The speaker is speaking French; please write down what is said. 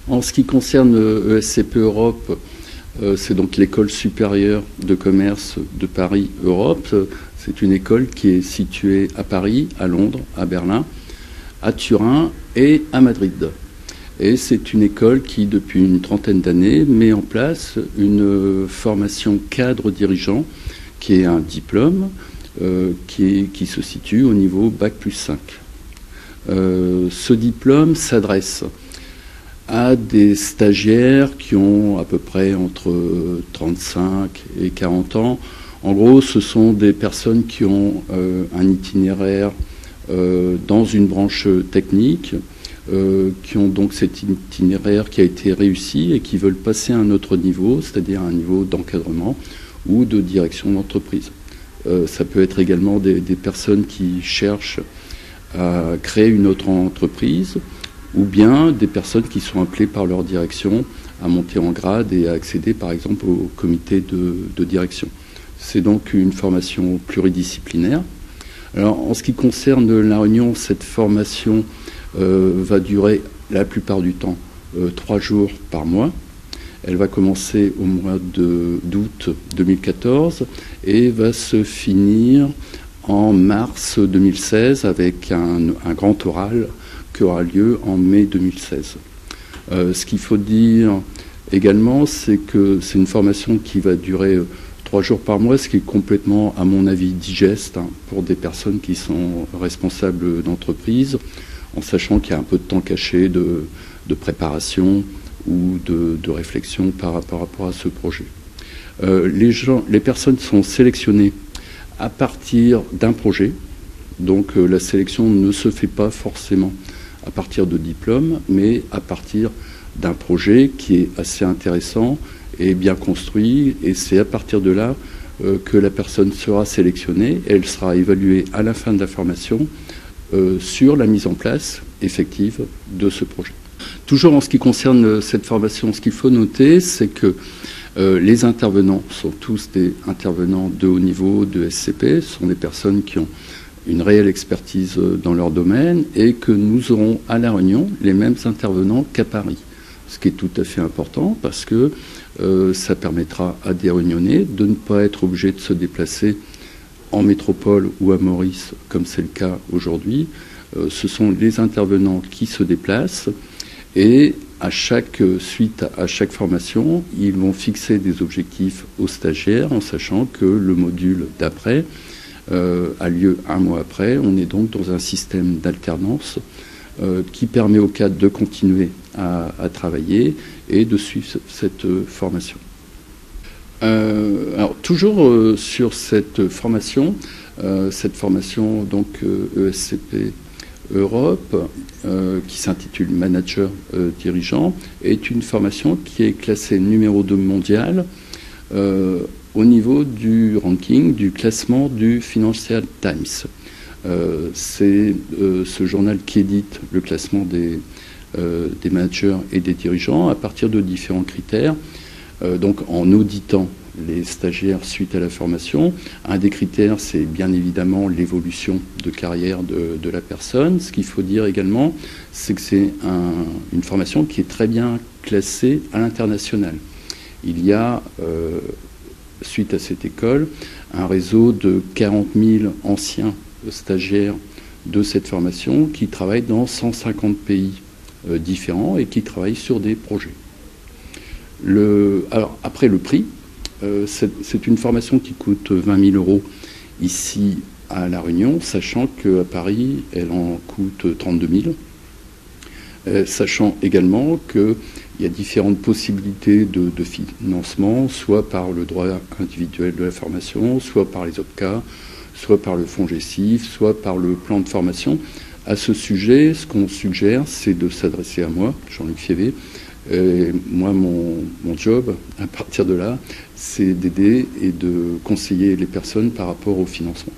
En ce qui concerne ESCP Europe, c'est donc l'école supérieure de commerce de Paris Europe. C'est une école qui est située à Paris, à Londres, à Berlin, à Turin et à Madrid. Et c'est une école qui, depuis une trentaine d'années, met en place une formation cadre dirigeant, qui est un diplôme qui se situe au niveau Bac+5. Ce diplôme s'adresse à des stagiaires qui ont à peu près entre 35 et 40 ans. En gros, ce sont des personnes qui ont un itinéraire dans une branche technique, qui ont donc cet itinéraire qui a été réussi et qui veulent passer à un autre niveau, c'est-à-dire un niveau d'encadrement ou de direction d'entreprise. Ça peut être également des personnes qui cherchent à créer une autre entreprise, ou bien des personnes qui sont appelées par leur direction à monter en grade et à accéder par exemple au comité de direction. C'est donc une formation pluridisciplinaire. Alors en ce qui concerne La Réunion, cette formation va durer la plupart du temps 3 jours par mois. Elle va commencer au mois d'août 2014 et va se finir en mars 2016 avec un grand oral qui aura lieu en mai 2016. Ce qu'il faut dire également, c'est que c'est une formation qui va durer 3 jours par mois, ce qui est complètement, à mon avis, digeste pour des personnes qui sont responsables d'entreprise, en sachant qu'il y a un peu de temps caché de préparation ou de réflexion par rapport à ce projet. Les personnes sont sélectionnées à partir d'un projet, donc la sélection ne se fait pas forcément à partir de diplômes, mais à partir d'un projet qui est assez intéressant et bien construit, et c'est à partir de là que la personne sera sélectionnée, et elle sera évaluée à la fin de la formation sur la mise en place effective de ce projet. Toujours en ce qui concerne cette formation, ce qu'il faut noter, c'est que les intervenants sont tous des intervenants de haut niveau de SCP, ce sont des personnes qui ont une réelle expertise dans leur domaine, et que nous aurons à La Réunion les mêmes intervenants qu'à Paris. Ce qui est tout à fait important parce que ça permettra à des Réunionnais de ne pas être obligés de se déplacer en métropole ou à Maurice, comme c'est le cas aujourd'hui. Ce sont les intervenants qui se déplacent, et suite à chaque formation, ils vont fixer des objectifs aux stagiaires en sachant que le module d'après a lieu 1 mois après. On est donc dans un système d'alternance qui permet aux cadres de continuer à travailler et de suivre cette formation. Alors toujours sur cette formation donc ESCP Europe, qui s'intitule Manager Dirigeant, est une formation qui est classée numéro 2 mondial au niveau du ranking, du classement du Financial Times. C'est ce journal qui édite le classement des managers et des dirigeants à partir de différents critères. Donc en auditant les stagiaires suite à la formation, un des critères, c'est bien évidemment l'évolution de carrière de la personne. Ce qu'il faut dire également, c'est que c'est une formation qui est très bien classée à l'international. Il y a, suite à cette école, un réseau de 40 000 anciens stagiaires de cette formation qui travaillent dans 150 pays différents et qui travaillent sur des projets. Alors, après le prix, c'est une formation qui coûte 20 000 € ici à La Réunion, sachant qu'à Paris, elle en coûte 32 000. Sachant également qu'il y a différentes possibilités de financement, soit par le droit individuel de la formation, soit par les OPCA, soit par le fonds GESIF, soit par le plan de formation. À ce sujet, ce qu'on suggère, c'est de s'adresser à moi, Jean-Luc Fievé. Et moi, mon job, à partir de là, c'est d'aider et de conseiller les personnes par rapport au financement.